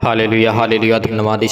Hallelujah hallelujah. धन्यवाद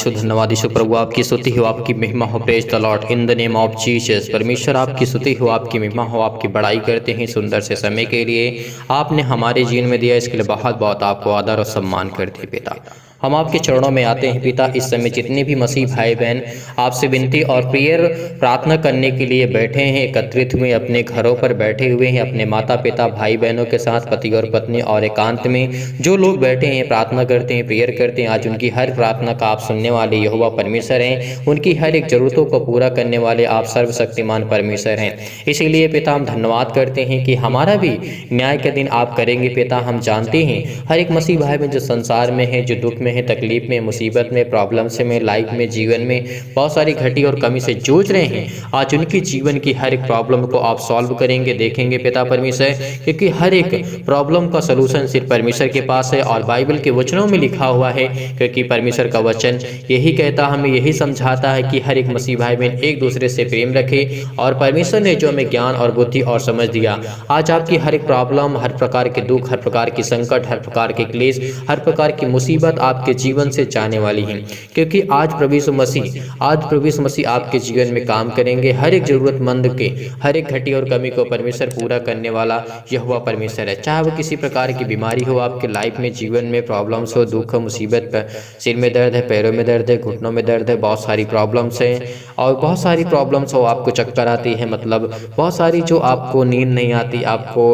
यीशु प्रभु आपकी स्तुति हो, आपकी महिमा हो। Praise the Lord in the name of Jesus. परमेश्वर आपकी स्तुति हो, आपकी महिमा हो, आपकी बड़ाई करते हैं सुंदर से समय के लिए आपने हमारे जीवन में दिया, इसके लिए बहुत बहुत आपको आदर और सम्मान करते हैं पिता। हम आपके चरणों में आते हैं पिता। इस समय जितने भी मसीह भाई बहन आपसे विनती और प्रेयर प्रार्थना करने के लिए बैठे हैं, एकत्रित हुए अपने घरों पर बैठे हुए हैं, अपने माता पिता भाई बहनों के साथ, पति और पत्नी और एकांत में जो लोग बैठे हैं प्रार्थना करते हैं, प्रेयर करते हैं, आज उनकी हर प्रार्थना का आप सुनने वाले यहोवा परमेश्वर हैं। उनकी हर एक जरूरतों को पूरा करने वाले आप सर्वशक्तिमान परमेश्वर हैं। इसीलिए पिता हम धन्यवाद करते हैं कि हमारा भी न्याय के दिन आप करेंगे पिता। हम जानते हैं हर एक मसीह भाई में जो संसार में है, जो दुख में है, तकलीफ में, मुसीबत में, प्रॉब्लम्स में, लाइफ में, जीवन में बहुत सारी घटी और कमी से जूझ रहे हैं, आज उनकी जीवन की हर एक प्रॉब्लम को आप सॉल्व करेंगे, देखेंगे पिता परमेश्वर। क्योंकि हर एक प्रॉब्लम का सलूशन सिर्फ परमेश्वर के पास है और बाइबल के वचनों में लिखा हुआ है। क्योंकि परमेश्वर का वचन यही कहता, हमें यही समझाता है कि हर एक मसीह भाई बहन एक दूसरे से प्रेम रखे। और परमेश्वर ने जो हमें ज्ञान और बुद्धि और समझ दिया, आज आपकी हर एक प्रॉब्लम, हर प्रकार के दुख, हर प्रकार की संकट, हर प्रकार के क्लेश, हर प्रकार की मुसीबत आपके जीवन से जाने वाली है। क्योंकि आज प्रभु यीशु मसीह आपके जीवन में काम करेंगे। हर एक जरूरतमंद के हर एक घटी और कमी को परमेश्वर पूरा करने वाला यहोवा परमेश्वर है। चाहे वो किसी प्रकार की बीमारी हो आपके लाइफ में, जीवन में प्रॉब्लम्स हो, दुख हो, मुसीबत, सिर में दर्द है, पैरों में दर्द है, घुटनों में दर्द है, बहुत सारी प्रॉब्लम्स हैं। और बहुत सारी प्रॉब्लम्स हो, आपको चक्कर आती है, मतलब बहुत सारी जो आपको नींद नहीं आती, आपको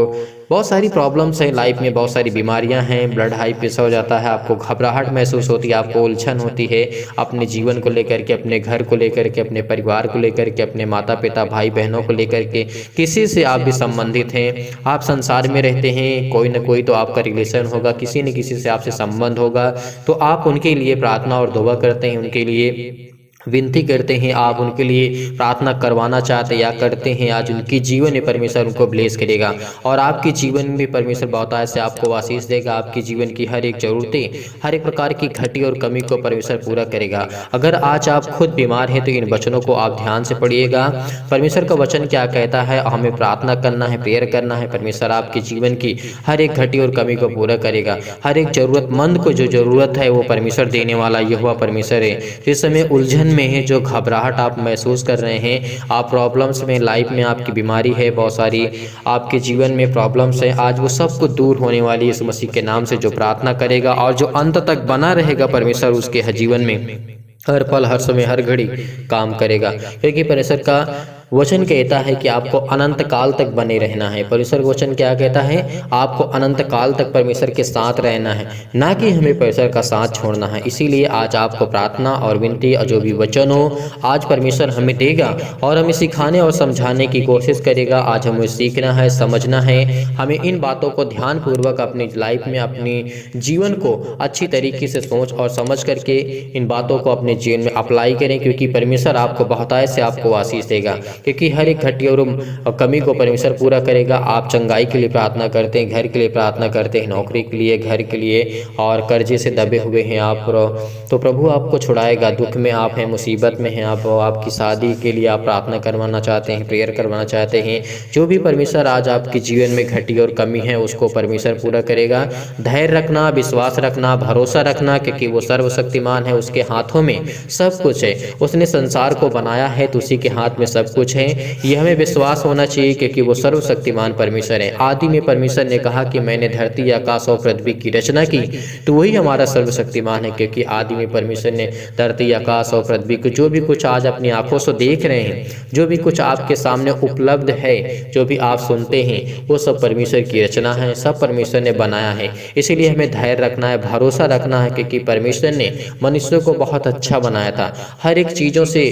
बहुत सारी प्रॉब्लम्स हैं लाइफ में, बहुत सारी बीमारियां हैं, ब्लड हाई प्रेशर हो जाता है, आपको घबराहट महसूस होती है, आपको उलझन होती है अपने जीवन को लेकर के, अपने घर को लेकर के, अपने परिवार को लेकर के, अपने माता पिता भाई बहनों को लेकर के, किसी से आप भी संबंधित हैं। आप संसार में रहते हैं, कोई ना कोई तो आपका रिलेशन होगा, किसी न किसी से आपसे संबंध होगा, तो आप उनके लिए प्रार्थना और दुआ करते हैं, उनके लिए विनती करते हैं, आप उनके लिए प्रार्थना करवाना चाहते या करते हैं। आज उनकी जीवन में परमेश्वर उनको ब्लेस करेगा और आपके जीवन में परमेश्वर बहुतायत से आपको आशीष देगा। आपकी जीवन की हर एक जरूरतें, हर एक प्रकार की घटी और कमी को परमेश्वर पूरा करेगा। अगर आज आप खुद बीमार हैं तो इन वचनों को आप ध्यान से पढ़िएगा। परमेश्वर का वचन क्या कहता है, हमें प्रार्थना करना है, प्रेयर करना है। परमेश्वर आपके जीवन की हर एक घटी और कमी को पूरा करेगा। हर एक जरूरतमंद को जो जरूरत है वो परमेश्वर देने वाला यहोवा परमेश्वर है। इस समय उलझन में है, जो घबराहट आप महसूस कर रहे हैं, आप प्रॉब्लम्स में, लाइफ में आपकी बीमारी है, बहुत सारी आपके जीवन में प्रॉब्लम्स है, आज वो सब कुछ दूर होने वाली इस मसीह के नाम से। जो प्रार्थना करेगा और जो अंत तक बना रहेगा, परमेश्वर उसके जीवन में हर पल, हर समय, हर घड़ी काम करेगा। क्योंकि परमेश्वर का वचन कहता है कि आपको अनंत काल तक बने रहना है। परमेश्वर का वचन क्या कहता है, आपको अनंत काल तक परमेश्वर के साथ रहना है, ना कि हमें परमेश्वर का साथ छोड़ना है। इसीलिए आज आपको प्रार्थना और विनती और जो भी वचन हो, आज परमेश्वर हमें देगा और हमें सिखाने और समझाने की कोशिश करेगा। आज हमें सीखना है, समझना है, हमें इन बातों को ध्यानपूर्वक अपनी लाइफ में, अपनी जीवन को अच्छी तरीके से सोच और समझ करके इन बातों को अपने जीवन में अप्लाई करें। क्योंकि परमेश्वर आपको बहुतायत से आपको आशीष देगा। क्योंकि हर एक घटी और कमी को परमेश्वर पूरा करेगा। आप चंगाई के लिए प्रार्थना करते हैं, घर के लिए प्रार्थना करते हैं, नौकरी के लिए, घर के लिए, और कर्जे से दबे हुए हैं आप, तो प्रभु आपको छुड़ाएगा। दुख में आप हैं, मुसीबत में हैं आप, आपकी शादी के लिए आप प्रार्थना करवाना चाहते हैं, प्रेयर करवाना चाहते हैं, जो भी परमेश्वर आज आपके जीवन में घटी और कमी है उसको परमेश्वर पूरा करेगा। धैर्य रखना, विश्वास रखना, भरोसा रखना, क्योंकि वो सर्वशक्तिमान है, उसके हाथों में सब कुछ है। उसने संसार को बनाया है तो उसी के हाथ में सब कुछ है। यह हमें विश्वास होना चाहिए क्योंकि वो सर्वशक्तिमान परमेश्वर है। आदि में परमेश्वर ने कहा कि मैंने धरती, आकाश और पृथ्वी की रचना की, तो वही हमारा सर्वशक्तिमान है। क्योंकि आदि में परमेश्वर ने धरती, आकाश और पृथ्वी को, जो भी कुछ आज अपनी आंखों से देख रहे हैं, जो भी कुछ आपके सामने उपलब्ध है, जो भी आप सुनते हैं, वो सब परमेश्वर की रचना है, सब परमेश्वर ने बनाया है। इसीलिए हमें धैर्य रखना है, भरोसा रखना है, क्योंकि परमेश्वर ने मनुष्य को बहुत अच्छा बनाया था। हर एक चीज़ों से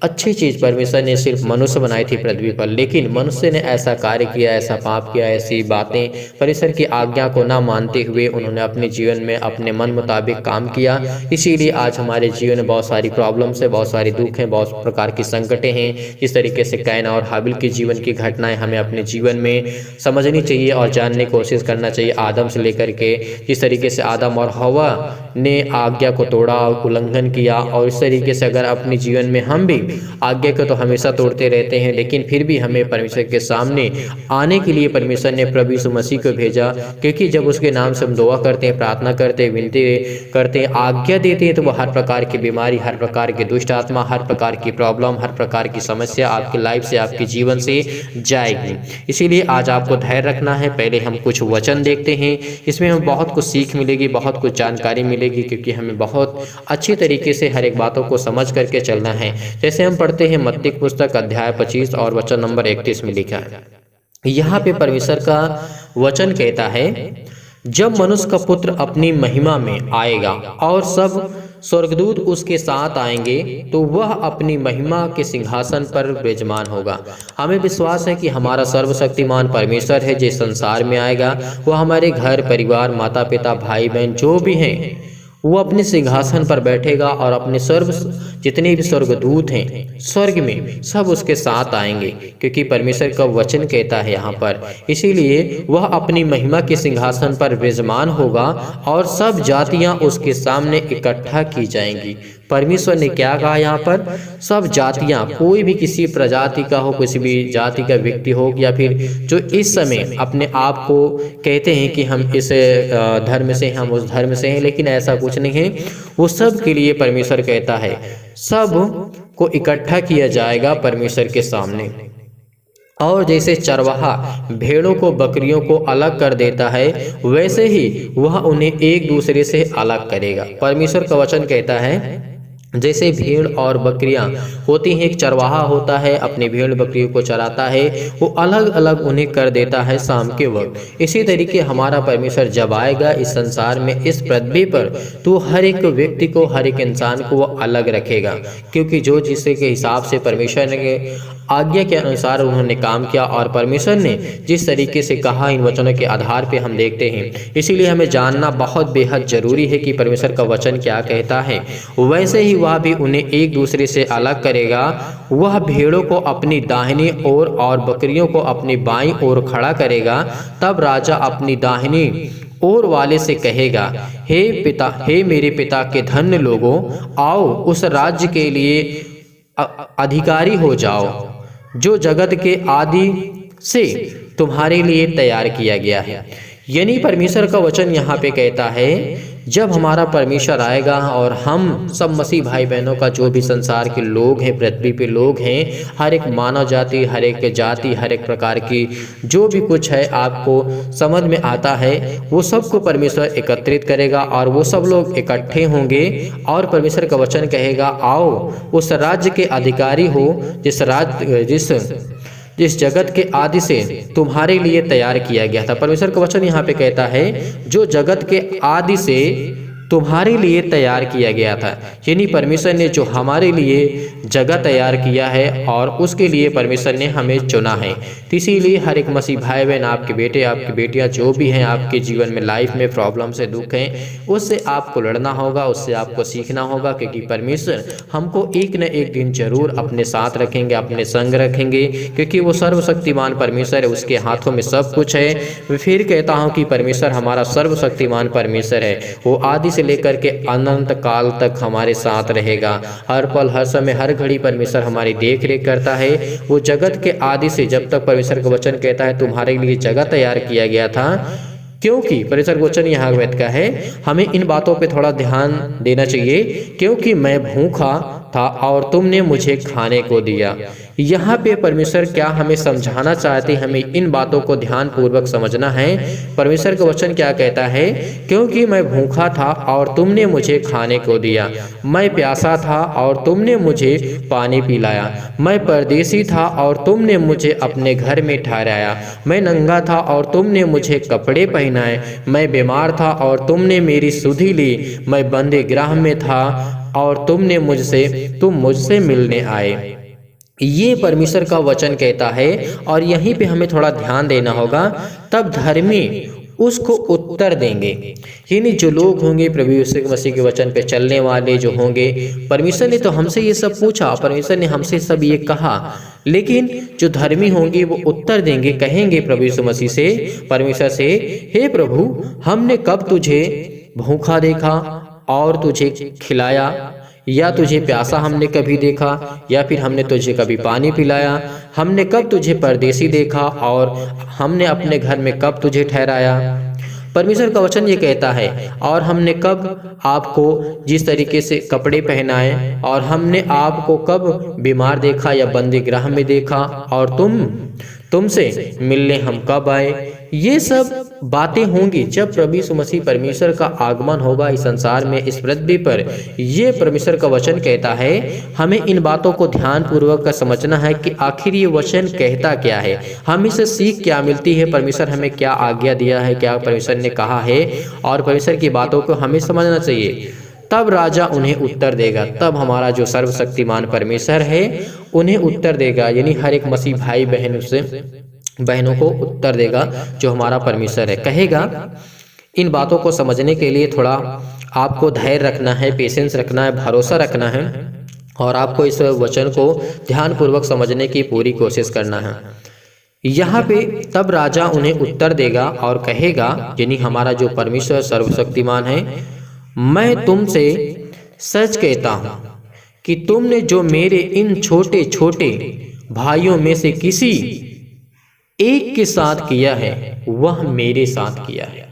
अच्छी चीज़ परमेश्वर ने सिर्फ मनुष्य बनाई थी पृथ्वी पर, लेकिन मनुष्य ने ऐसा कार्य किया, ऐसा पाप किया, ऐसी बातें परमेश्वर की आज्ञा को ना मानते हुए उन्होंने अपने जीवन में अपने मन मुताबिक काम किया। इसीलिए आज हमारे जीवन में बहुत सारी प्रॉब्लम्स है, बहुत सारी दुख हैं, बहुत प्रकार की संकटें हैं। इस तरीके से कैन और हाबिल के जीवन की घटनाएं हमें अपने जीवन में समझनी चाहिए और जानने की कोशिश करना चाहिए। आदम से लेकर के जिस तरीके से आदम और हवा ने आज्ञा को तोड़ा, उल्लंघन किया, और इस तरीके से अगर अपने जीवन में हम भी आज्ञा को तो हमेशा तोड़ते रहते हैं, लेकिन फिर भी हमें परमेश्वर के सामने आने के लिए परमेश्वर ने प्रभु यीशु मसीह को भेजा, क्योंकि जब उसके नाम से हम दुआ करते हैं, प्रार्थना करते हैं, विनती करते हैं, आज्ञा देते हैं, तो वो हर प्रकार की बीमारी, हर प्रकार की दुष्ट आत्मा, हर प्रकार की प्रॉब्लम, हर प्रकार की समस्या आपकी लाइफ से, आपके जीवन से जाएगी। इसीलिए आज आपको धैर्य रखना है। पहले हम कुछ वचन देखते हैं, इसमें हमें बहुत कुछ सीख मिलेगी, बहुत कुछ जानकारी मिलेगी, क्योंकि हमें बहुत अच्छी तरीके से हर एक बातों को समझ करके चलना है। जैसे हम पढ़ते हैं मत्ती की पुस्तक अध्याय 25 और वचन नंबर 31 में लिखा है, यहाँ पे परमेश्वर का वचन कहता है, जब मनुष्य का पुत्र अपनी महिमा में आएगा और सब स्वर्गदूत उसके साथ आएंगे, तो वह अपनी महिमा के सिंहासन पर विराजमान होगा। हमें विश्वास है कि हमारा सर्वशक्तिमान परमेश्वर है जिस संसार में आएगा, वह हमारे घर परिवार, माता पिता, भाई बहन जो भी हैं, वो अपने सिंहासन पर बैठेगा और अपने जितने भी स्वर्गदूत हैं स्वर्ग में सब उसके साथ आएंगे, क्योंकि परमेश्वर का वचन कहता है यहाँ पर। इसीलिए वह अपनी महिमा के सिंहासन पर विराजमान होगा और सब जातियाँ उसके सामने इकट्ठा की जाएंगी। परमेश्वर ने क्या कहा यहाँ पर? सब जातियाँ, कोई भी किसी प्रजाति का हो, किसी भी जाति का व्यक्ति हो, या फिर जो इस समय अपने आप को कहते हैं कि हम इस धर्म से, हम उस धर्म से हैं, लेकिन ऐसा कुछ नहीं है। वो सब के लिए परमेश्वर कहता है सब को इकट्ठा किया जाएगा परमेश्वर के सामने। और जैसे चरवाहा भेड़ों को, बकरियों को अलग कर देता है, वैसे ही वह उन्हें एक दूसरे से अलग करेगा। परमेश्वर का वचन कहता है जैसे भेड़ और बकरियां होती हैं, एक चरवाहा होता है अपनी भेड़ बकरियों को चराता है, वो अलग अलग उन्हें कर देता है शाम के वक्त। इसी तरीके हमारा परमेश्वर जब आएगा इस संसार में, इस पृथ्वी पर, तो हर एक व्यक्ति को, हर एक इंसान को वो अलग रखेगा, क्योंकि जो जिसके के हिसाब से परमेश्वर ने आज्ञा के अनुसार उन्होंने काम किया और परमेश्वर ने जिस तरीके से कहा, इन वचनों के आधार पे हम देखते हैं। इसीलिए हमें जानना बहुत बेहद जरूरी है कि परमेश्वर का वचन क्या कहता है। वैसे ही वह भी उन्हें एक दूसरे से अलग करेगा। वह भेड़ों को अपनी दाहिनी ओर और बकरियों को अपनी बाईं ओर खड़ा करेगा। तब राजा अपनी दाहिनी ओर वाले से कहेगा, हे पिता, हे मेरे पिता के धन्य लोगों, आओ उस राज्य के लिए अधिकारी हो जाओ जो जगत के आदि से तुम्हारे लिए तैयार किया गया है। यानी परमेश्वर का वचन यहाँ पे कहता है जब हमारा परमेश्वर आएगा और हम सब मसीह भाई बहनों का, जो भी संसार के लोग हैं, पृथ्वी पे लोग हैं, हर एक मानव जाति, हर एक जाति, हर एक प्रकार की जो भी कुछ है आपको समझ में आता है, वो सबको परमेश्वर एकत्रित करेगा और वो सब लोग इकट्ठे होंगे। और परमेश्वर का वचन कहेगा, आओ उस राज्य के अधिकारी हो जिस जगत के आदि से तुम्हारे लिए तैयार किया गया था। परमेश्वर का वचन यहाँ पे कहता है जो जगत के आदि से तुम्हारे लिए तैयार किया गया था। यानी परमेश्वर ने जो हमारे लिए जगह तैयार किया है और उसके लिए परमेश्वर ने हमें चुना है। तो इसीलिए हर एक मसीह भाई बहन, आपके बेटे, आपकी बेटियां जो भी हैं, आपके जीवन में लाइफ में प्रॉब्लम से, दुख हैं, उससे आपको लड़ना होगा, उससे आपको सीखना होगा, क्योंकि परमेश्वर हमको एक न एक दिन जरूर अपने साथ रखेंगे, अपने संग रखेंगे, क्योंकि वो सर्वशक्तिमान परमेश्वर है, उसके हाथों में सब कुछ है। मैं फिर कहता हूँ कि परमेश्वर हमारा सर्वशक्तिमान परमेश्वर है। वो आदि लेकर के अनंत काल तक हमारे साथ रहेगा। हर पल, हर समय, हर घड़ी परमेश्वर हमारी देख रेख करता है। वो जगत के आदि से, जब तक परमेश्वर का वचन कहता है तुम्हारे लिए जगह तैयार किया गया था, क्योंकि परमेश्वर का वचन यहाँ का है, हमें इन बातों पे थोड़ा ध्यान देना चाहिए। क्योंकि मैं भूखा था और तुमने मुझे खाने को दिया। यहाँ पे परमेश्वर क्या हमें समझाना चाहते हैं, हमें इन बातों को ध्यान पूर्वक समझना है। परमेश्वर का वचन क्या कहता है? क्योंकि मैं भूखा था और तुमने मुझे खाने को दिया, मैं प्यासा था और तुमने मुझे पानी पिलाया, मैं परदेसी था और तुमने मुझे अपने घर में ठहराया, मैं नंगा था और तुमने मुझे कपड़े पहनाए, मैं बीमार था और तुमने मेरी सुधि ली, मैं बंदी गृह में था और तुम मुझसे मिलने आए। ये परमेश्वर का वचन कहता है और यहीं पे हमें थोड़ा ध्यान देना होगा। तब धर्मी उसको उत्तर देंगे, यानी जो लोग होंगे प्रभु यीशु मसीह के वचन पे चलने वाले जो होंगे। परमेश्वर ने तो हमसे ये सब पूछा, परमेश्वर ने हमसे सब ये कहा, लेकिन जो धर्मी होंगे वो उत्तर देंगे, कहेंगे प्रभु यीशु मसीह से, परमेश्वर से, हे प्रभु, हमने कब तुझे भूखा देखा और तुझे खिलाया, या तुझे प्यासा हमने कभी देखा, या फिर हमने तुझे कभी पानी पिलाया? हमने कब तुझे परदेसी देखा और हमने अपने घर में कब तुझे ठहराया? परमेश्वर का वचन ये कहता है, और हमने कब आपको जिस तरीके से कपड़े पहनाए, और हमने आपको कब बीमार देखा या बंदी गृह में देखा, और तुमसे मिलने हम कब आए? ये सब बातें होंगी जब प्रभु यीशु मसीह परमेश्वर का आगमन होगा इस संसार में, इस पृथ्वी पर। ये परमेश्वर का वचन कहता है। हमें इन बातों को ध्यान पूर्वक का समझना है कि आखिर ये वचन कहता क्या है, हम इसे सीख क्या मिलती है, परमेश्वर हमें क्या आज्ञा दिया है, क्या परमेश्वर ने कहा है, और परमेश्वर की बातों को हमें समझना चाहिए। तब राजा उन्हें उत्तर देगा, तब हमारा जो सर्वशक्तिमान परमेश्वर है उन्हें उत्तर देगा, यानी हर एक मसीह भाई बहनों को उत्तर देगा जो हमारा परमेश्वर है। कहेगा इन बातों को समझने के लिए थोड़ा आपको धैर्य रखना है, पेशेंस रखना है, भरोसा रखना है, और आपको इस वचन को ध्यानपूर्वक समझने की पूरी कोशिश करना है। यहाँ पे तब राजा उन्हें उत्तर देगा और कहेगा, यानी हमारा जो परमेश्वर सर्वशक्तिमान है, मैं तुमसे सच कहता हूँ कि तुमने जो मेरे इन छोटे छोटे भाइयों में से किसी एक के साथ किया है वह मेरे साथ किया है।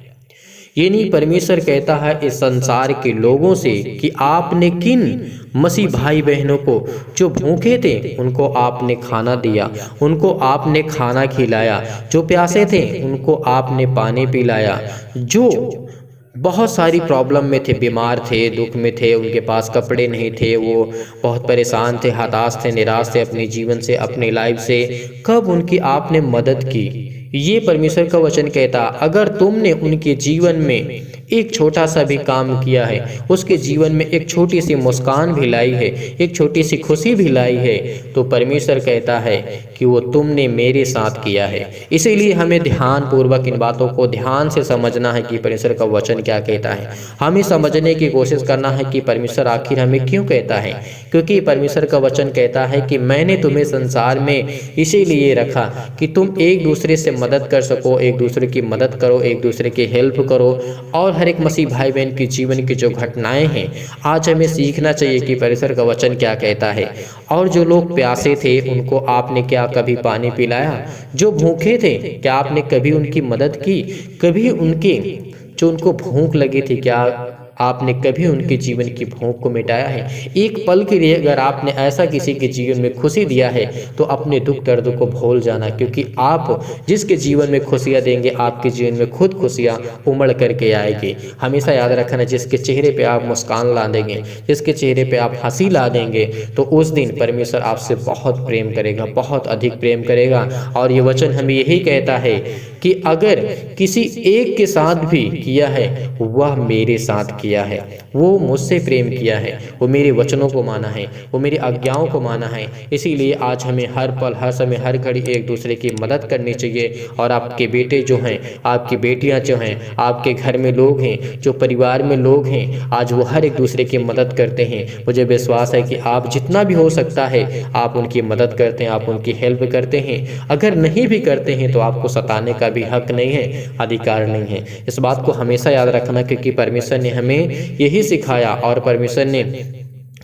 यानी परमेश्वर कहता है इस संसार के लोगों से कि आपने किन मसीह भाई बहनों को जो भूखे थे उनको आपने खाना दिया, उनको आपने खाना खिलाया, जो प्यासे थे उनको आपने पानी पिलाया, जो बहुत सारी प्रॉब्लम में थे, बीमार थे, दुख में थे, उनके पास कपड़े नहीं थे, वो बहुत परेशान थे, हताश थे, निराश थे अपने जीवन से, अपनी लाइफ से, कब उनकी आपने मदद की। ये परमेश्वर का वचन कहता, अगर तुमने उनके जीवन में एक छोटा सा भी काम किया है, उसके जीवन में एक छोटी सी मुस्कान भी लाई है, एक छोटी सी खुशी भी लाई है, तो परमेश्वर कहता है कि वो तुमने मेरे साथ किया है। इसीलिए हमें ध्यान पूर्वक इन बातों को ध्यान से समझना है कि परमेश्वर का वचन क्या कहता है। हमें समझने की कोशिश करना है कि परमेश्वर आखिर हमें क्यों कहता है, क्योंकि परमेश्वर का वचन कहता है कि मैंने तुम्हें संसार में इसीलिए रखा कि तुम एक दूसरे से मदद कर सको, एक दूसरे की मदद करो, एक दूसरे की हेल्प करो। और हर एक मसीह भाई बहन की जीवन की जो घटनाएं हैं, आज हमें सीखना चाहिए कि परमेश्वर का वचन क्या कहता है। और जो लोग प्यासे थे उनको आपने क्या कभी पानी पिलाया? जो भूखे थे क्या आपने कभी उनकी मदद की? कभी उनके जो उनको भूख लगी थी क्या आपने कभी उनके जीवन की भूख को मिटाया है? एक पल के लिए अगर आपने ऐसा किसी के जीवन में खुशी दिया है तो अपने दुख दर्द को भूल जाना, क्योंकि आप जिसके जीवन में खुशियाँ देंगे आपके जीवन में खुद खुशियाँ उमड़ करके आएगी। हमेशा याद रखना, जिसके चेहरे पे आप मुस्कान ला देंगे, जिसके चेहरे पे आप हंसी ला देंगे, तो उस दिन परमेश्वर आपसे बहुत प्रेम करेगा, बहुत अधिक प्रेम करेगा। और ये वचन हमें यही कहता है कि अगर किसी एक के साथ भी किया है वह मेरे साथ किया है, वो मुझसे प्रेम किया है, वो मेरे वचनों को माना है, वो मेरी आज्ञाओं को माना है। इसीलिए आज हमें हर पल, हर समय, हर घड़ी एक दूसरे की मदद करनी चाहिए। और आपके बेटे जो हैं, आपकी बेटियां जो हैं, आपके घर में लोग हैं, जो परिवार में लोग हैं, आज वो हर एक दूसरे की मदद करते हैं। मुझे विश्वास है कि आप जितना भी हो सकता है आप उनकी मदद करते हैं, आप उनकी हेल्प करते हैं। अगर नहीं भी करते हैं तो आपको सताने का भी हक नहीं है, अधिकार नहीं है। इस बात को हमेशा याद रखना, क्योंकि परमेश्वर ने हमें यही सिखाया और परमेश्वर ने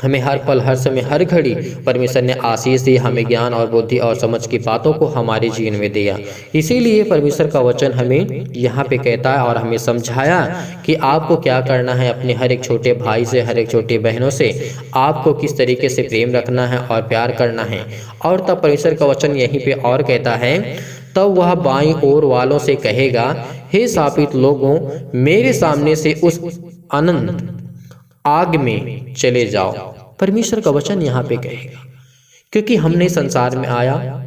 हमें हर पल, हर समय, हर घड़ी परमेश्वर ने आशीष दी, हमें ज्ञान और बुद्धि और समझ की बातों को हमारे जीवन में दिया। इसीलिए परमेश्वर का वचन हमें यहाँ पे कहता है और हमें समझाया कि आपको क्या करना है अपने हर एक छोटे भाई से, हर एक छोटी बहनों से आपको किस तरीके से प्रेम रखना है और प्यार करना है। और तब परमेश्वर का वचन यहीं पे और कहता है, तब वह बाईं ओर वालों से कहेगा, हे शापित लोगों, मेरे सामने से उस अनंत आग में चले जाओ। परमेश्वर का वचन यहाँ पे कहेगा, क्योंकि हमने संसार में आया,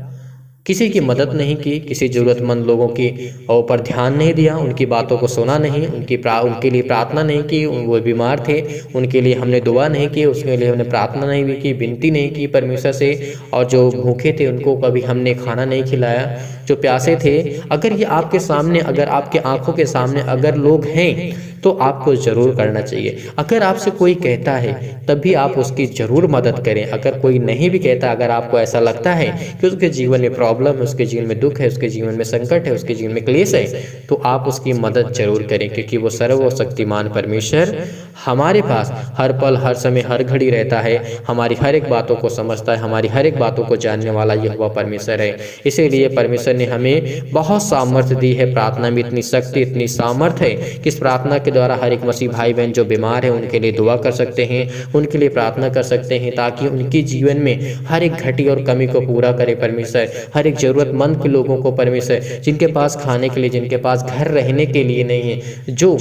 किसी की मदद नहीं की, किसी ज़रूरतमंद लोगों की ऊपर ध्यान नहीं दिया, उनकी बातों को सुना नहीं, उनके लिए प्रार्थना नहीं की। वो बीमार थे, उनके लिए हमने दुआ नहीं की, उसके लिए हमने प्रार्थना नहीं भी की, विनती नहीं की परमेश्वर से। और जो भूखे थे उनको कभी हमने खाना नहीं खिलाया, जो प्यासे थे। अगर ये आपके सामने, अगर आपके आंखों के सामने अगर लोग हैं तो आपको ज़रूर करना चाहिए। अगर आपसे कोई कहता है तब भी आप उसकी ज़रूर मदद करें। अगर कोई नहीं भी कहता, अगर आपको ऐसा लगता है कि उसके जीवन में प्रॉब्लम है, उसके जीवन में दुख है, उसके जीवन में संकट है, उसके जीवन में क्लेश है, तो आप उसकी मदद जरूर करें, क्योंकि वो सर्वशक्तिमान परमेश्वर हमारे पास हर पल, हर समय, हर घड़ी रहता है, हमारी हर एक बातों को समझता है, हमारी हर एक बातों को जानने वाला यहोवा परमेश्वर है। इसीलिए परमेश्वर ने हमें बहुत सामर्थ्य दी है। प्रार्थना में इतनी शक्ति, इतनी सामर्थ्य है कि इस प्रार्थना के द्वारा हर एक मसीह भाई बहन जो बीमार है उनके लिए दुआ कर सकते हैं, उनके लिए प्रार्थना कर सकते हैं, ताकि उनके जीवन में हर एक घटी और कमी को पूरा करे परमेश्वर। हर एक जरूरतमंद के लोगों को परमेश्वर, जिनके पास खाने के लिए, जिनके पास घर रहने के लिए नहीं है, जो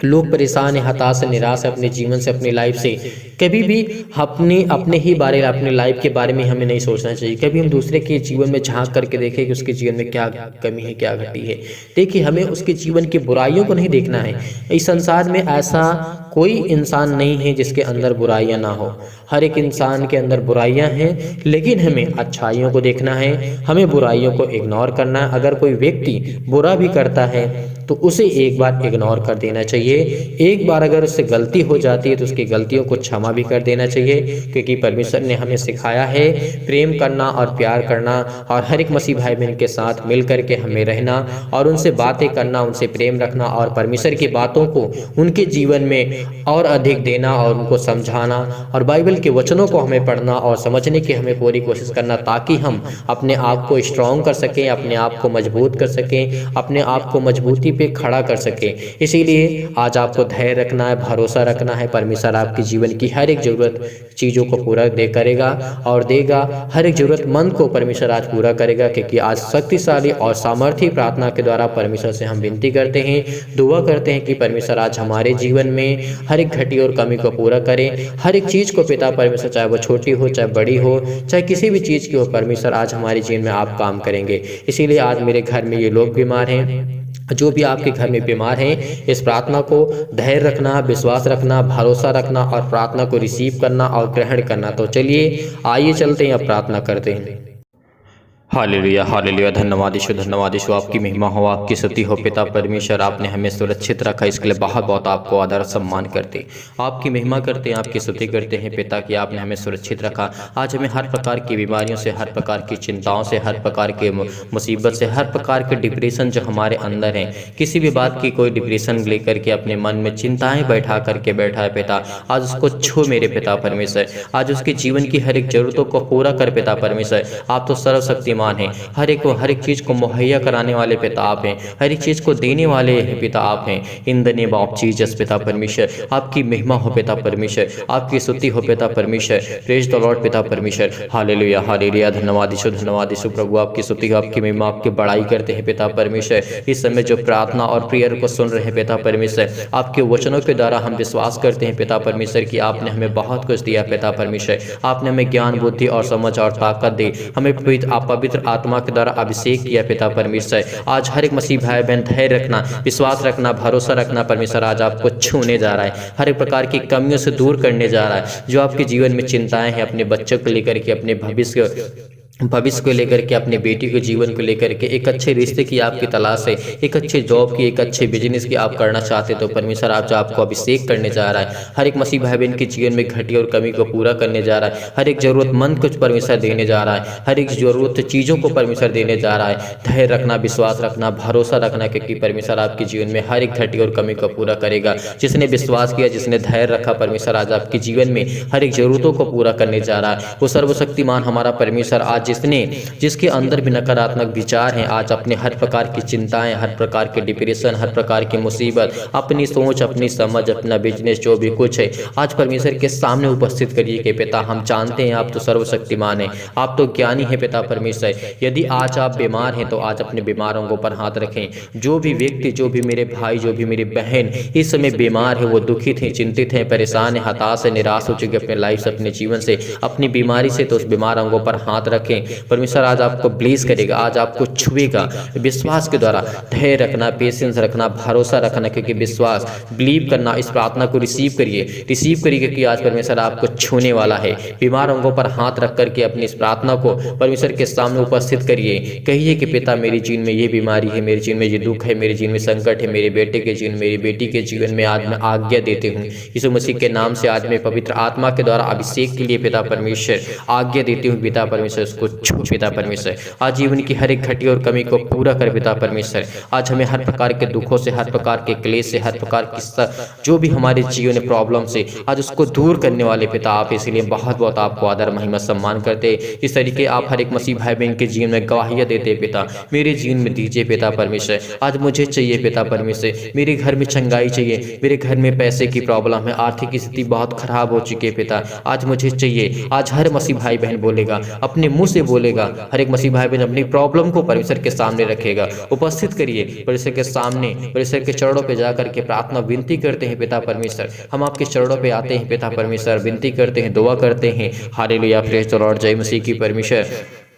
लोग परेशान है, हताश है, निराश है अपने जीवन से, अपनी लाइफ से, कभी भी अपने ही बारे में, अपने लाइफ के बारे में हमें नहीं सोचना चाहिए। कभी हम दूसरे के जीवन में झांक करके देखें कि उसके जीवन में क्या कमी है, क्या घटी है। देखिए, हमें उसके जीवन की बुराइयों को नहीं देखना है। इस संसार में ऐसा कोई इंसान नहीं है जिसके अंदर बुराइयां ना हो। हर एक इंसान के अंदर बुराइयां हैं, लेकिन हमें अच्छाइयों को देखना है, हमें बुराइयों को इग्नोर करना है। अगर कोई व्यक्ति बुरा भी करता है तो उसे एक बार इग्नोर कर देना चाहिए। एक बार अगर उससे गलती हो जाती है तो उसकी गलतियों को क्षमा भी कर देना चाहिए, क्योंकि परमेश्वर ने हमें सिखाया है प्रेम करना और प्यार करना, और हर एक मसीह भाई बहन के साथ मिल करके हमें रहना और उनसे बातें करना, उनसे प्रेम रखना और परमेश्वर की बातों को उनके जीवन में और अधिक देना और उनको समझाना, और बाइबल के वचनों को हमें पढ़ना और समझने की हमें पूरी कोशिश करना, ताकि हम अपने आप को स्ट्रॉन्ग कर सकें, अपने आप को मजबूत कर सकें, अपने आप को मजबूती पे खड़ा कर सकें। इसीलिए आज आपको धैर्य रखना है, भरोसा रखना है। परमेश्वर आपके जीवन की हर एक जरूरत चीज़ों को पूरा करेगा और देगा। हर एक जरूरतमंद को परमेश्वर आज पूरा करेगा, क्योंकि आज शक्तिशाली और सामर्थ्य प्रार्थना के द्वारा परमेश्वर से हम विनती करते हैं, दुआ करते हैं कि परमेश्वर आज हमारे जीवन में हर एक घटी और कमी को पूरा करें। हर एक चीज़ को पिता परमेश्वर, चाहे वो छोटी हो, चाहे बड़ी हो, चाहे किसी भी चीज़ की हो, परमेश्वर आज हमारे जीवन में आप काम करेंगे। इसीलिए आज मेरे घर में ये लोग बीमार हैं, जो भी आपके घर में बीमार हैं, इस प्रार्थना को धैर्य रखना, विश्वास रखना, भरोसा रखना और प्रार्थना को रिसीव करना और ग्रहण करना। तो चलिए आइए चलते हैं, अब प्रार्थना करते हैं। Hallelujah, hallelujah. धन्यवाद यीशु, धन्यवाद यीशु। आपकी महिमा हो, आपकी स्तुति हो पिता परमेश्वर। आपने हमें सुरक्षित रखा, इसके लिए बहुत बहुत आपको आदर सम्मान करते, आपकी महिमा करते हैं, आपकी स्तुति करते हैं पिता कि आपने हमें सुरक्षित रखा। आज हमें हर प्रकार की बीमारियों से, हर प्रकार की चिंताओं से, हर प्रकार के मुसीबत से, हर प्रकार के डिप्रेशन जो हमारे अंदर हैं, किसी भी बात की कोई डिप्रेशन लेकर के अपने मन में चिंताएं बैठा करके बैठा है पिता, आज उसको छू मेरे पिता परमेश्वर। आज उसके जीवन की हर एक जरूरतों को पूरा कर पिता परमेश्वर। आप तो सर्वशक्तिमान हैं, हर एक चीज को मुहैया कराने वाले पिता आप हैं, हर एक चीज को देने वाले पिता आप हैं। In the name of Jesus पिता परमेश्वर, आपकी महिमा हो पिता परमेश्वर, आपकी स्तुति हो पिता परमेश्वर। प्रेज द लॉर्ड पिता परमेश्वर। Hallelujah, hallelujah. धन्यवाद यीशु, धन्यवाद यीशु प्रभु। आपकी स्तुति हो, आपकी महिमा, आपकी बड़ाई करते हैं पिता परमेश्वर। इस समय जो प्रार्थना और प्रेयर को सुन रहे हैं पिता परमेश्वर, आपके वचनों के द्वारा हम विश्वास करते हैं पिता परमेश्वर कि आपने हमें बहुत कुछ दिया पिता परमेश्वर। आपने हमें ज्ञान, बुद्धि और समझ और ताकत दी, हमें पवित्र आत्मा के द्वारा अभिषेक किया पिता परमेश्वर। आज हर एक मसीह भाई बहन धैर्य रखना, विश्वास रखना, भरोसा रखना परमेश्वर आज आपको छूने जा रहा है, हर एक प्रकार की कमियों से दूर करने जा रहा है। जो आपके जीवन में चिंताएं हैं, अपने बच्चों को लेकर के, अपने भविष्य को लेकर के, अपने बेटी के जीवन को लेकर के, एक अच्छे रिश्ते की आपकी तलाश है, एक अच्छे जॉब की, एक अच्छे बिजनेस की आप करना चाहते, तो परमेश्वर आज आपको अभिषेक करने जा रहा है। हर एक मसीह भाई बहन के जीवन में घटी और कमी को पूरा करने जा रहा है, हर एक जरूरतमंद को परमेश्वर देने जा रहा है, हर एक जरूरत चीज़ों को परमेश्वर देने जा रहा है। धैर्य रखना, विश्वास रखना, भरोसा रखना, क्योंकि परमेश्वर आपके जीवन में हर एक घटी और कमी को पूरा करेगा। जिसने विश्वास किया, जिसने धैर्य रखा, परमेश्वर आज आपके जीवन में हर एक जरूरतों को पूरा करने जा रहा है। वो सर्वशक्तिमान हमारा परमेश्वर आज जिसके अंदर भी नकारात्मक विचार हैं, आज अपने हर प्रकार की चिंताएं, हर प्रकार के डिप्रेशन, हर प्रकार की मुसीबत, अपनी सोच, अपनी समझ, अपना बिजनेस, जो भी कुछ है, आज परमेश्वर के सामने उपस्थित करिए कि पिता हम जानते हैं आप तो सर्वशक्तिमान हैं, आप तो ज्ञानी हैं पिता परमेश्वर। यदि आज आप बीमार हैं तो आज अपने बीमारों को पर हाथ रखें। जो भी व्यक्ति, जो भी मेरे भाई, जो भी मेरी बहन इस समय बीमार है, वो दुखित हैं, चिंतित हैं, परेशान हैं, हताश है, निराश हो चुके अपने लाइफ से, अपने जीवन से, अपनी बीमारी से, तो उस बीमार अंगों पर हाथ रखें। परमेश्वर आज आपको ब्लेस करेगा, आज आपको छुएगा। विश्वास के द्वारा धैर्य रखना, पेशेंस रखना, भरोसा रखना, क्योंकि विश्वास, बिलीव करना, इस प्रार्थना को रिसीव करिए, क्योंकि आज परमेश्वर आपको छूने वाला है। बीमार अंगों पर हाथ रख करके अपनी इस प्रार्थना को परमेश्वर के सामने उपस्थित करिए। कहिए कि पिता मेरे जीवन में ये बीमारी है, मेरे जीवन में ये दुख है, मेरे जीवन में संकट है, मेरे बेटे के जीवन, मेरी बेटी के जीवन में आज मैं आज्ञा देती हूँ। यीशु मसीह के नाम से आज मैं पवित्र आत्मा के द्वारा अभिषेक के लिए पिता परमेश्वर आज्ञा देती हूँ। पिता परमेश्वर उसको उसको छू पिता परमेश्वर। आज जीवन की हर एक घटी और कमी को पूरा कर पिता परमेश्वर। आज हमें हर प्रकार के दुखों से, हर प्रकार के क्लेश से, हर प्रकार की जो भी हमारे जीवन में प्रॉब्लम से, आज उसको दूर करने वाले पिता आप, इसलिए बहुत बहुत आपको आदर महिमा सम्मान करते। इस तरीके आप हर एक मसीह भाई बहन के जीवन में गवाहियाँ देते पिता, मेरे जीवन में दीजिए पिता परमेश्वर। आज मुझे चाहिए पिता परमेश्वर, मेरे घर में चंगाई चाहिए, मेरे घर में पैसे की प्रॉब्लम है, आर्थिक स्थिति बहुत खराब हो चुकी है पिता, आज मुझे चाहिए। आज हर मसीह भाई बहन बोलेगा, अपने मुंह से बोलेगा, हर एक मसीह भाई बहन अपनी प्रॉब्लम को परमेश्वर के सामने रखेगा। उपस्थित करिए परमेश्वर के सामने, परमेश्वर के चरणों पे जाकर के प्रार्थना विनती करते हैं पिता परमेश्वर। हम आपके चरणों पे आते हैं पिता परमेश्वर, विनती करते हैं, दुआ करते हैं। हालेलुया, प्रेज द लॉर्ड, जय मसीह की परमेश्वर।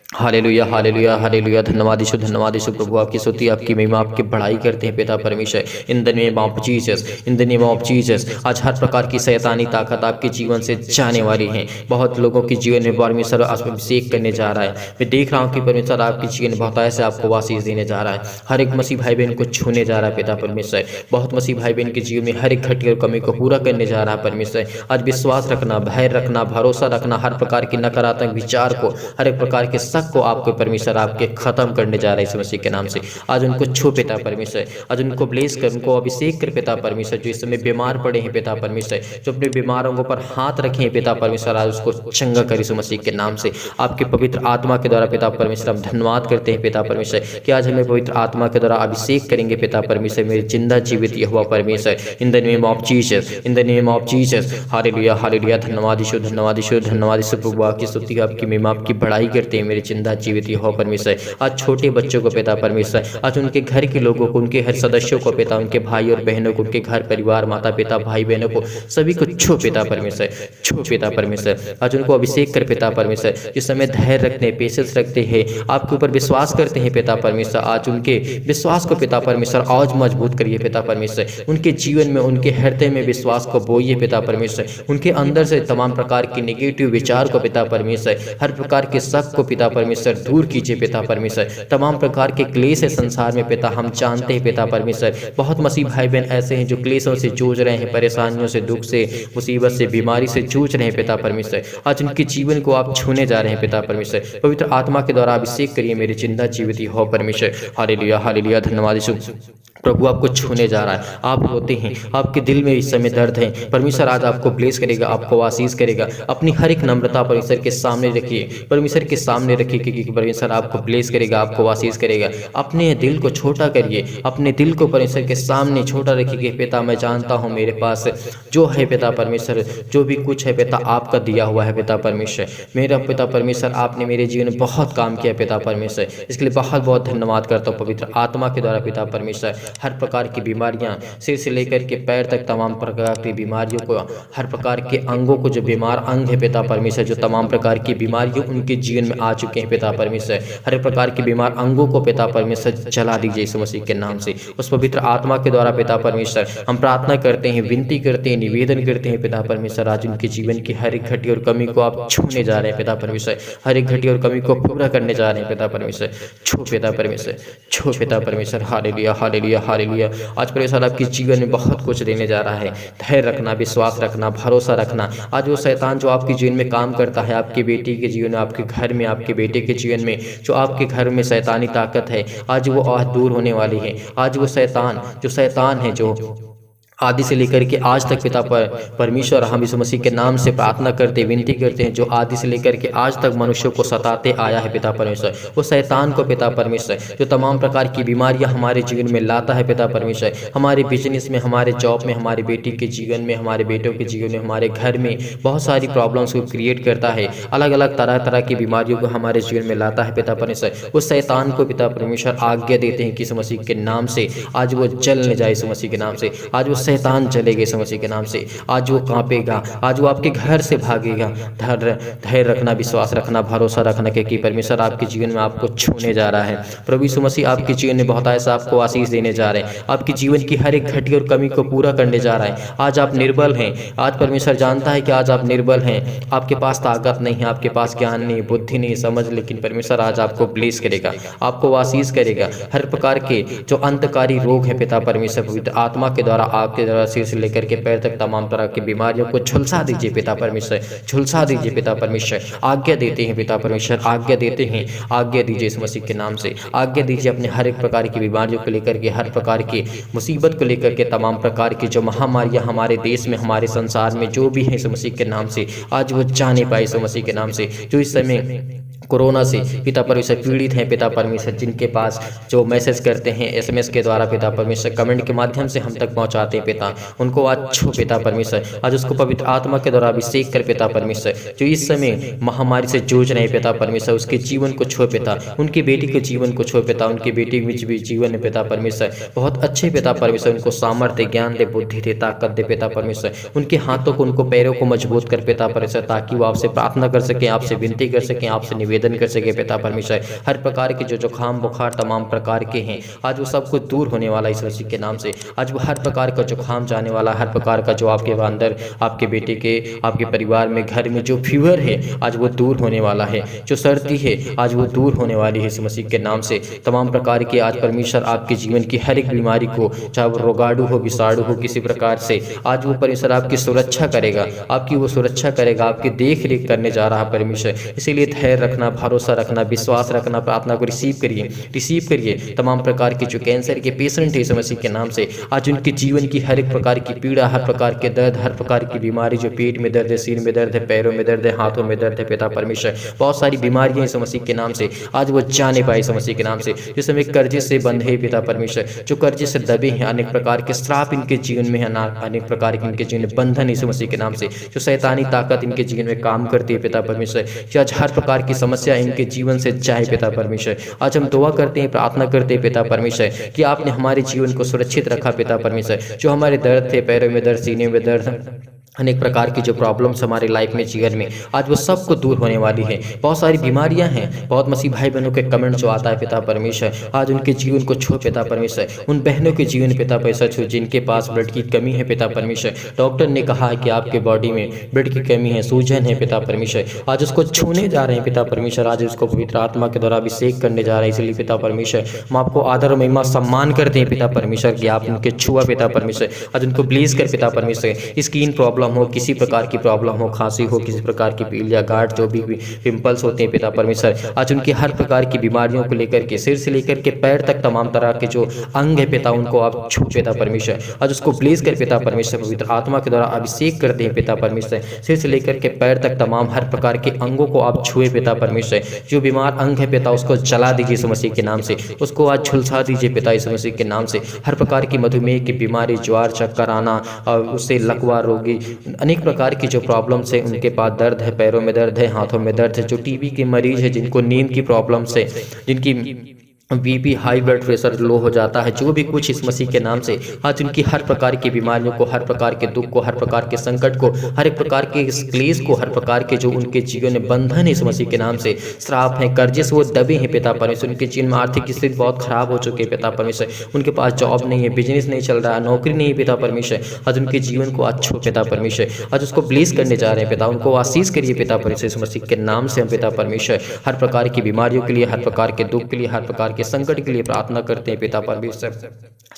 Hallelujah hallelujah hallelujah. धन्यवाद यीशु प्रभु, आपकी स्तुति, आपकी महिमा, आपकी बढ़ाई करते हैं पिता परमेश्वर। In the name of Jesus, in the name of Jesus. आज हर प्रकार की शैतानी ताकत आपके जीवन से जाने वाली है। बहुत लोगों के जीवन में परमेश्वर अभिषेक करने जा रहा है। मैं देख रहा हूँ कि परमेश्वर आपके जीवन में बहुत ऐसे आपको आशीष देने जा रहा है। हर एक मसीह भाई बहन को छूने जा रहा है पिता परमेश्वर। बहुत मसीह भाई बहन के जीवन में हर एक घटी और कमी को पूरा करने जा रहा है परमेश्वर। आज विश्वास रखना, भय रखना, भरोसा रखना, हर प्रकार की नकारात्मक विचार को, हर एक प्रकार के को आपको परमेश्वर आपके खत्म करने जा रहा है इस मसीह के नाम से। आज उनको छू पिता परमेश्वर, आज उनको ब्लेस कर, उनको अभिषेक कर पिता परमेश्वर। जो इस समय बीमार पड़े हैं पिता परमेश्वर, जो अपने बीमारों के ऊपर हाथ रखे हैं पिता परमेश्वर, आज उसको चंगा कर इस मसीह के नाम से। आपके पवित्र आत्मा के द्वारा पिता परमेश्वर हम धन्यवाद करते हैं पिता परमेश्वर कि आज हमें पवित्र आत्मा के द्वारा अभिषेक करेंगे पिता परमेश्वर। मेरे जिंदा जीवित यहोवा परमेश्वर, in the name of Jesus, in the name of Jesus. Hallelujah hallelujah. धन्यवाद यीशु, धन्यवाद यीशु, धन्यवाद यीशु प्रभु, आपकी स्तुति, आपकी महिमा, आपकी बढ़ाई करते हैं मेरे जिंदा जीवित यहोवा परमेश्वर। आज छोटे बच्चों को पिता परमेश्वर, आज उनके घर के लोगों को, उनके हर सदस्यों को पिता, उनके भाई और बहनों को, उनके घर परिवार, माता पिता, भाई बहनों को, सभी को छू पिता परमेश्वर, छू पिता परमेश्वर। आज उनको अभिषेक कर पिता परमेश्वर। जिस समय धैर्य रखते हैं, पेशेंस रखते हैं, आपके ऊपर विश्वास करते हैं पिता परमेश्वर, आज उनके विश्वास को पिता परमेश्वर आज मजबूत करिए पिता परमेश्वर। उनके जीवन में, उनके हृदय में विश्वास को बोइए पिता परमेश्वर। उनके अंदर से तमाम प्रकार के नेगेटिव विचार को पिता परमेश्वर, हर प्रकार के शक को पिता परमेश्वर दूर कीजिए पिता परमेश्वर। तमाम प्रकार के क्लेश है संसार में पिता, हम जानते हैं पिता परमेश्वर। बहुत मसीह भाई बहन ऐसे हैं जो क्लेशों से जूझ रहे हैं, परेशानियों से, दुख से, मुसीबत से, बीमारी से जूझ रहे हैं पिता परमेश्वर। आज उनके जीवन को आप छूने जा रहे हैं पिता परमेश्वर। पवित्र आत्मा के द्वारा अभिषेक करिए मेरे जिंदा जीवित हो परमेश्वर। Hallelujah hallelujah. धन्यवाद यीशु प्रभु, आपको छूने जा रहा है। आप रोते हैं, आपके दिल में इस समय दर्द है, परमेश्वर आज आपको ब्लेस करेगा, आपको आशीष करेगा। अपनी हर एक नम्रता परमेश्वर के सामने रखिए, परमेश्वर के सामने रखिए, क्योंकि परमेश्वर आपको ब्लेस करेगा, आपको आशीष करेगा। अपने दिल को छोटा करिए, अपने दिल को परमेश्वर के सामने छोटा रखिए। पिता, मैं जानता हूँ मेरे पास जो है पिता परमेश्वर, जो भी कुछ है पिता आपका दिया हुआ है पिता परमेश्वर। मेरा पिता परमेश्वर, आपने मेरे जीवन में बहुत काम किया पिता परमेश्वर, इसके लिए बहुत बहुत धन्यवाद करता हूँ। पवित्र आत्मा के द्वारा पिता परमेश्वर, हर प्रकार की बीमारियां, सिर से लेकर के पैर तक तमाम प्रकार की बीमारियों को, हर प्रकार के अंगों को, जो बीमार अंग है पिता परमेश्वर, जो तमाम प्रकार की बीमारियों उनके जीवन में आ चुके हैं पिता परमेश्वर, हर प्रकार के बीमार अंगों को पिता परमेश्वर चला दीजिए यीशु मसीह के नाम से। उस पवित्र आत्मा के द्वारा पिता परमेश्वर हम प्रार्थना करते हैं, विनती करते हैं, निवेदन करते हैं पिता परमेश्वर। आज उनके जीवन की हर एक घटी और कमी को आप छूने जा रहे हैं पिता परमेश्वर, हर एक घटी और कमी को पूरा करने जा रहे हैं पिता परमेश्वर। छू पिता परमेश्वर, छू पिता परमेश्वर। Hallelujah hallelujah hallelujah. आज परमेश्वर आपके जीवन में बहुत कुछ देने जा रहा है। धैर्य रखना, विश्वास रखना, भरोसा रखना। आज वो शैतान जो आपके जीवन में काम करता है, आपके बेटी के जीवन में, आपके घर में, आपके बेटे के जीवन में, जो आपके घर में शैतानी ताकत है, आज वो आज दूर होने वाली है। आज वो शैतान है जो आदि से लेकर के आज तक पिता परमेश्वर, हम यीशु मसीह के नाम से प्रार्थना करते, विनती करते हैं, जो आदि से लेकर के आज तक मनुष्यों को सताते आया है पिता परमेश्वर, वो शैतान को पिता परमेश्वर, जो तमाम प्रकार की बीमारियां हमारे जीवन में लाता है पिता परमेश्वर, हमारे बिजनेस में, हमारे जॉब में, हमारे बेटी के जीवन में, हमारे बेटों के जीवन में, हमारे घर में बहुत सारी प्रॉब्लम्स को क्रिएट करता है, अलग अलग तरह तरह की बीमारियों को हमारे जीवन में लाता है पिता परमेश्वर। उस शैतान को पिता परमेश्वर आज्ञा देते हैं कि यीशु मसीह के नाम से आज वो जलने जाए, यीशु मसीह के नाम से आज वो शैतान चलेगा यीशु मसीह के नाम से। आज वो कांपेगा, आज वो आपके घर से भागेगा। धैर्य रखना, विश्वास रखना, भरोसा रखना, क्योंकि परमेश्वर आपके जीवन में आपको छूने जा रहा है। प्रभु यीशु मसीह आपके जीवन में बहुत ऐसा आपको आशीष देने जा रहे हैं, आपके जीवन की हर एक घटी और कमी को पूरा करने जा रहा है। आज आप निर्बल हैं, आज परमेश्वर जानता है कि आज आप निर्बल हैं, आपके पास ताकत नहीं है, आपके पास ज्ञान नहीं, बुद्धि नहीं, समझ, लेकिन परमेश्वर आज आपको ब्लेस करेगा, आपको आशीष करेगा। हर प्रकार के जो अंतकारी रोग है पिता परमेश्वर पवित्र आत्मा के द्वारा आप आपके द्वारा सिर से लेकर के पैर तक तमाम तरह की बीमारियों को झुलसा दीजिए पिता परमेश्वर, झुलसा दीजिए पिता परमेश्वर। आज्ञा देते हैं पिता परमेश्वर, आज्ञा देते हैं, आज्ञा दीजिए इस मसीह के नाम से, आज्ञा दीजिए अपने हर एक प्रकार की बीमारियों को लेकर के, हर प्रकार की मुसीबत को लेकर के, तमाम प्रकार की जो महामारियां हमारे देश में, हमारे संसार में जो भी है इस मसीह के नाम से आज वो जाने पाए इस मसीह के नाम से। जो इस समय कोरोना से पिता परमेश्वर पीड़ित हैं पिता परमेश्वर, जिनके पास जो मैसेज करते हैं SMS के द्वारा पिता परमेश्वर, कमेंट के माध्यम से हम तक पहुंचाते हैं पिता, उनको आज छो पिता परमेश्वर, आज उसको पवित्र आत्मा के द्वारा अभिषेक कर पिता परमेश्वर। जो इस समय महामारी से जूझ रहे पिता परमेश्वर, उसके जीवन को छो पिता, उनकी बेटी के जीवन को छो पिता, उनकी बेटी के भी जीवन है पिता परमेश्वर बहुत अच्छे पिता परमेश्वर, उनको सामर्थ्य, ज्ञान दे, बुद्धि दे, ताकत दे पिता परमेश्वर, उनके हाथों को, उनको पैरों को मजबूत कर पिता परमेश्वर, ताकि वो आपसे प्रार्थना कर सकें, आपसे विनती कर सकें, आपसे निवेदन कर सके पिता परमेश्वर। हर प्रकार के जो जुकाम बुखार तमाम प्रकार के हैं आज वो सब कुछ दूर होने वाला इस मसीह के नाम से। आज वो हर प्रकार का जुकाम जाने वाला, हर प्रकार का जो आपके अंदर, आपके बेटे के, आपके परिवार में, घर में जो फीवर है आज वो दूर होने वाला है, जो सर्दी है आज वो दूर होने वाली है इस मसीह के नाम से। तमाम प्रकार के आज परमेश्वर आपके जीवन की हर एक बीमारी को, चाहे वो रोगाणु हो, विषाणु हो, किसी प्रकार से आज वो परमेश्वर आपकी सुरक्षा करेगा, आपकी वो सुरक्षा करेगा, आपकी देख रेख करने जा रहा परमेश्वर। इसीलिए धैर्य रखना, भरोसा रखना, विश्वास रखना, प्रार्थना को रिसीव करिए। तमाम प्रकार के जो कैंसर के पेशेंट है इस मसीह के नाम से आज उनके जीवन की हर एक प्रकार की पीड़ा, हर प्रकार के दर्द, हर प्रकार की बीमारी, जो पेट में दर्द है, सिर में दर्द है, पैरों में दर्द है, हाथों में दर्द है पिता परमेश्वर, बहुत सारी बीमारियां इस मसीह के नाम से आज वो जाने पाए इस मसीह के नाम से। जिस समय कर्जे से बंधे पिता परमेश्वर, जो कर्जे से दबे हैं, अनेक प्रकार के श्राप इनके जीवन में है, अनेक प्रकार के इनके जीवन में बंधन इस मसीह के नाम से, जो शैतानी ताकत इनके जीवन में काम करती है पिता परमेश्वर, आज हर प्रकार की समस्या इनके जीवन से जाए पिता परमेश्वर। आज हम दुआ करते हैं, प्रार्थना करते हैं पिता परमेश्वर कि आपने हमारे जीवन को सुरक्षित रखा पिता परमेश्वर। जो हमारे दर्द थे, पैरों में दर्द, सीने में दर्द, अनेक प्रकार की जो प्रॉब्लम्स हमारे लाइफ में, जीवन में, आज वो सबको दूर होने वाली है। बहुत सारी बीमारियां हैं, बहुत मसीह भाई बहनों के कमेंट जो आता है पिता परमेश्वर, आज उनके जीवन को छो पिता परमेश्वर, उन बहनों के जीवन पिता परमेश्वर छो जिनके पास ब्लड की कमी है पिता परमेश्वर। डॉक्टर ने कहा है कि आपके बॉडी में ब्लड की कमी है, सूजन है पिता परमेश्वर, आज उसको छूने जा रहे हैं पिता परमेश्वर, आज उसको पवित्र आत्मा के द्वारा अभिषेक करने जा रहे हैं। इसलिए पिता परमेश्वर हम आपको आदर और महिमा सम्मान करते हैं पिता परमेश्वर कि आप उनके छुआ पिता परमेश्वर, आज उनको ब्लेस कर पिता परमेश्वर। स्किन प्रॉब्लम हो, किसी प्रकार की प्रॉब्लम हो, खांसी हो, किसी प्रकार की पीलिया, गांठ, जो भी पिंपल्स होते हैं पिता परमेश्वर, आज उनकी हर प्रकार की बीमारियों को लेकर के, सिर से लेकर के पैर तक तमाम तरह के जो अंग है पिता, उनको आप छू पिता परमेश्वर, आज उसको ब्लेस कर पिता परमेश्वर, पवित्र आत्मा के द्वारा अभिषेक करते हैं पिता परमेश्वर। सिर से लेकर के पैर तक तमाम हर प्रकार के अंगों को आप छुए पिता परमेश्वर। जो बीमार अंग है पिता उसको जला दीजिए इस मसीह के नाम से, उसको आज झुलसा दीजिए पिता इस मसीह के नाम से। हर प्रकार की मधुमेह की बीमारी, ज्वार, चक्कर आना और उससे लकवा रोगी, अनेक प्रकार की जो प्रॉब्लम्स है, उनके पास दर्द है, पैरों में दर्द है, हाथों में दर्द है, जो टीबी के मरीज है, जिनको नींद की प्रॉब्लम्स है, जिनकी BP, high blood pressure low हो जाता है, जो भी कुछ इस मसीह के नाम से आज उनकी हर प्रकार की बीमारियों को, हर प्रकार के दुख को, हर प्रकार के संकट को, हर एक प्रकार के क्लेश को, हर प्रकार के जो उनके जीवन में बंधन है इस मसीह के नाम से, श्राप है, कर्जे से वो दबे हैं पिता परमेश्वर, उनके जीवन में आर्थिक स्थिति बहुत खराब हो चुकी है पिता परमेश्वर, उनके पास जॉब नहीं है, बिजनेस नहीं चल रहा है, नौकरी नहीं है पिता परमेश्वर, आज उनके जीवन को आज छो पिता परमेश्वर, आज उसको ब्लेस करने जा रहे हैं पिता, उनको आशीष करिए पिता परमेश्वर इस मसीह के नाम से। हम पिता परमेश्वर हर प्रकार की बीमारियों के लिए, हर प्रकार के दुख के लिए, हर प्रकार के संकट के लिए प्रार्थना करते हैं पिता परमेश्वर,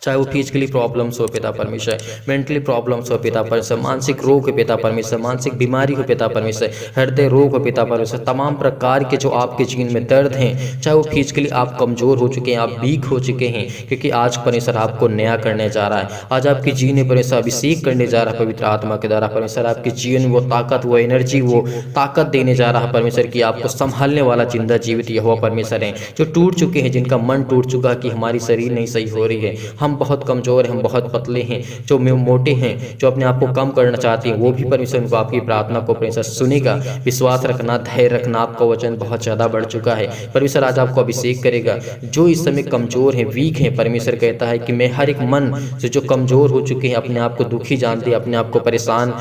चाहे वो फिजिकली प्रॉब्लम्स हो पिता परमेश्वर, मेंटली प्रॉब्लम्स हो पिता परमेश्वर, मानसिक रोग हो पिता परमेश्वर, मानसिक बीमारी हो पिता परमेश्वर, हृदय रोग हो पिता परमेश्वर, तमाम प्रकार के जो आपके जीवन में दर्द हैं, चाहे वो फिजिकली आप कमजोर हो चुके हैं, आप वीक हो चुके हैं, क्योंकि आज परमेश्वर आपको नया करने जा रहा है, आज आपके जीवन में परमेश्वर अभिषेक करने जा रहा है पवित्र आत्मा के द्वारा। परमेश्वर आपके जीवन में वो ताकत, वो एनर्जी, वो ताकत देने जा रहा है परमेश्वर की आपको संभालने वाला जिंदा जीवित यहोवा परमेश्वर है। जो टूट चुके हैं, जिनका मन टूट चुका कि हमारी शरीर नहीं सही हो रही है, हम बहुत कमजोर हैं, हम बहुत पतले हैं, जो मोटे हैं, जो अपने आप को कम करना चाहते हैं, वो भी परमेश्वर उनको आपकी प्रार्थना को परमेश्वर सुनेगा। विश्वास रखना, धैर्य रखना, आपका वचन बहुत ज़्यादा बढ़ चुका है, परमेश्वर आज आपको अभिषेक करेगा। जो इस समय कमजोर हैं, वीक हैं, परमेश्वर कहता है कि मैं हर एक मन से जो कमजोर हो चुके हैं, अपने आप को दुखी जानते हैं, अपने आप को परेशान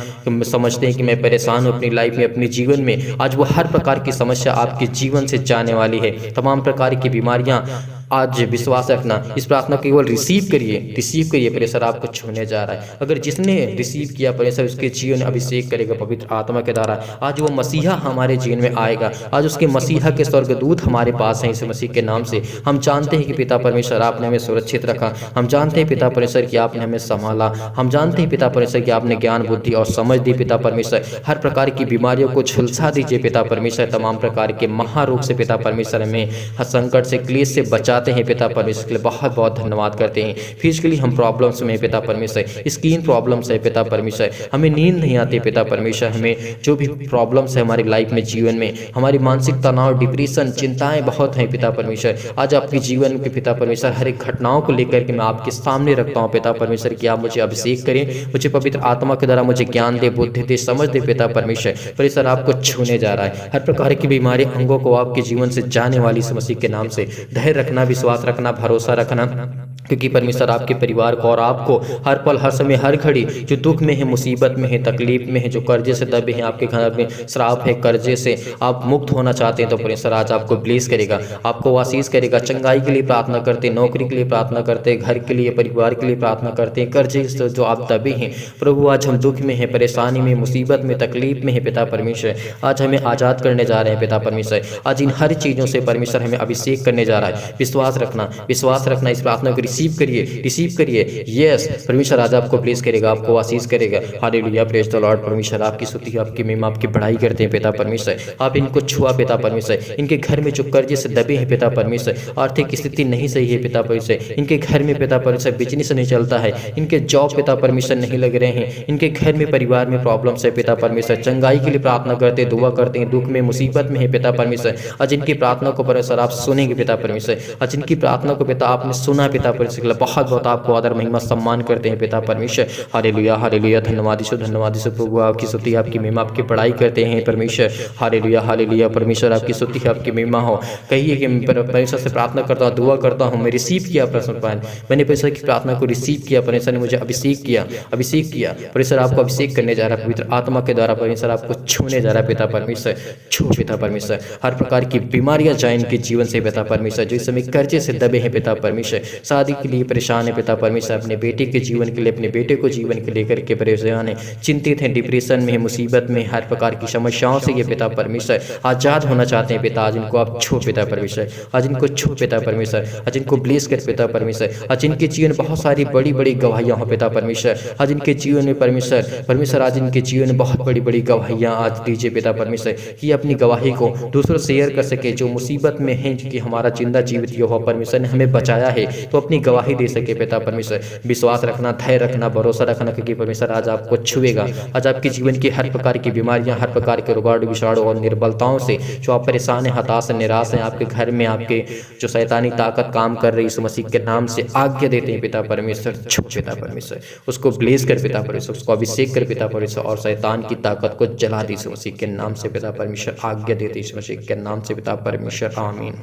समझते हैं कि मैं परेशान हूँ अपनी लाइफ में, अपने जीवन में, आज वो हर प्रकार की समस्या आपके जीवन से जाने वाली है। तमाम प्रकार की बीमारियाँ आज विश्वास रखना, इस प्रार्थना को केवल रिसीव करिए। परमेश्वर आपको छूने जा रहा है। अगर जिसने रिसीव किया परमेश्वर उसके जीवन में अभिषेक करेगा पवित्र आत्मा के द्वारा। आज वो मसीहा हमारे जीवन में आएगा। आज उसके मसीहा के स्वर्गदूत हमारे पास हैं। इस मसीह के नाम से हम जानते हैं कि पिता परमेश्वर आपने हमें सुरक्षित रखा। हम जानते हैं पिता परमेश्वर कि आपने हमें संभाला। हम जानते हैं पिता परमेश्वर कि आपने ज्ञान बुद्धि और समझ दी। पिता परमेश्वर हर प्रकार की बीमारियों को झुलसा दीजिए पिता परमेश्वर। तमाम प्रकार के महारोग से पिता परमेश्वर हमें संकट से क्लेश से बचाते हैं पिता परमेश्वर के लिए बहुत बहुत धन्यवाद करते हैं। फिजिकली हम प्रॉब्लम्स में पिता परमेश्वर, स्किन प्रॉब्लम्स है पिता परमेश्वर, हमें नींद नहीं आती पिता परमेश्वर, हमें जो भी प्रॉब्लम्स है हमारी लाइफ में जीवन में, हमारी मानसिक तनाव डिप्रेशन चिंताएं बहुत हैं पिता परमेश्वर। आज आपके जीवन के पिता परमेश्वर हर एक घटनाओं को लेकर के मैं आपके सामने रखता हूँ पिता परमेश्वर कि आप मुझे अभिषेक करें, मुझे पवित्र आत्मा के द्वारा मुझे ज्ञान दे, बुद्धि दे, समझ दे पिता परमेश्वर। परमेश्वर आपको छूने जा रहा है। हर प्रकार की बीमारी अंगों को आपके जीवन से जाने वाली इस मसीह के नाम से धैर्य रखना, विश्वास रखना, भरोसा रखना, क्योंकि परमेश्वर आपके परिवार को और आपको हर पल हर समय हर घड़ी जो दुख में है, मुसीबत में है, तकलीफ में है, जो कर्जे से दबे हैं, आपके घर में श्राप है, कर्जे से आप मुक्त होना चाहते हैं तो परमेश्वर आज आपको ब्लेस करेगा, आपको आशीष करेगा। चंगाई के लिए प्रार्थना करते हैं, नौकरी के लिए प्रार्थना करते हैं, घर के लिए परिवार के लिए प्रार्थना करते हैं, कर्जे से जो आप दबे हैं प्रभु आज हम दुख में हैं, परेशानी में, मुसीबत में, तकलीफ में है पिता परमेश्वर। आज हमें आज़ाद करने जा रहे हैं पिता परमेश्वर। आज इन हर चीज़ों से परमेश्वर हमें अभिषेक करने जा रहा है। विश्वास रखना, विश्वास रखना, इस प्रार्थना को रिसीव करिए। यस परमेश्वर आज आपको ब्लेस करेगा, आपको आशीष करेगा। Hallelujah, praise the Lord. परमेश्वर आपकी स्तुति, आपकी महिमा, आपकी बड़ाई करते हैं पिता परमेश्वर। आप इनको छुआ पिता परमेश्वर। इनके घर में जो कर्जे से दबे हैं पिता परमेश्वर, आर्थिक स्थिति नहीं सही है पिता परमेश्वर, इनके घर में पिता परमेश्वर बिजनेस नहीं चलता है, इनके जॉब पिता परमेश्वर नहीं लग रहे हैं, इनके घर में परिवार में प्रॉब्लम्स है पिता परमेश्वर। चंगाई के लिए प्रार्थना करते हैं, दुआ करते हैं, दुख में मुसीबत में है पिता परमेश्वर। आज इनकी प्रार्थना को परमेश्वर आप सुनेंगे पिता परमेश्वर। आज इनकी प्रार्थना को पिता आपने सुना पिता परमेश्वर। बहुत बहुत आपको आदर महिमा सम्मान करते हैं पिता परमेश्वर। हालेलुया, हालेलुया, धन्यवाद यीशु प्रभु। आपकी स्तुति, आपकी महिमा, आपकी बड़ाई करते हैं परमेश्वर। हालेलुया, हालेलुया, परमेश्वर आपकी स्तुति, आपकी महिमा हो। कहिए कि परमेश्वर से प्रार्थना करता हूँ, दुआ करता हूँ, मैं रिसीव किया परमेश्वर। मैंने परमेश्वर की प्रार्थना को रिसीव किया, परमेश्वर ने मुझे अभिषेक किया। परमेश्वर आपको अभिषेक करने जा रहा है पवित्र आत्मा के द्वारा। परमेश्वर आपको छूने जा रहा है पिता परमेश्वर। छू पिता परमेश्वर, हर प्रकार की बीमारियां जाए इनके जीवन से पिता परमेश्वर। जो इस समय कर्जे से दबे हैं पिता परमेश्वर, शादी के लिए परेशान है पिता परमेश्वर, अपने बेटे के जीवन के लिए, अपने बेटे को जीवन के लेकर के परेशान है, चिंतित हैं, डिप्रेशन में है, मुसीबत में, हर प्रकार की समस्याओं से ये पिता परमेश्वर आजाद होना चाहते हैं पिता। आज इनको आप छू पिता परमेश्वर, आज इनको छू पिता परमेश्वर, आज इनको ब्लेस कर पिता परमेश्वर। आज इनके जीवन बहुत सारी बड़ी बड़ी गवाहियां हो पिता परमेश्वर। आज इनके जीवन में परमेश्वर आज इनके जीवन में बहुत बड़ी बड़ी गवाहियां आज दीजिए पिता परमेश्वर, कि अपनी गवाही को दूसरों से शेयर कर सके। जो मुसीबत में है, कि हमारा जिंदा जीवित यहोवा परमेश्वर ने हमें बचाया है, तो अपनी गवाही दे सके पिता परमेश्वर। विश्वास रखना, धैर्य रखना, भरोसा रखना, क्योंकि परमेश्वर आज आपको छुएगा। आज आपके जीवन की हर प्रकार की बीमारियां, हर प्रकार के रोगाणु विषाणु और निर्बलताओं से जो आप परेशान हैं, हताश हैं, निराश हैं, आपके घर में आपके जो शैतानी ताकत काम कर रही है, यीशु मसीह के नाम से आज्ञा देते हैं पिता परमेश्वर। छू पिता परमेश्वर, उसको ब्लेस कर पिता परमेश्वर, उसको अभिषेक कर पिता परमेश्वर, और शैतान की ताकत को जला दी यीशु मसीह के नाम से पिता परमेश्वर। आज्ञा देते यीशु मसीह के नाम से पिता परमेश्वर। आमीन।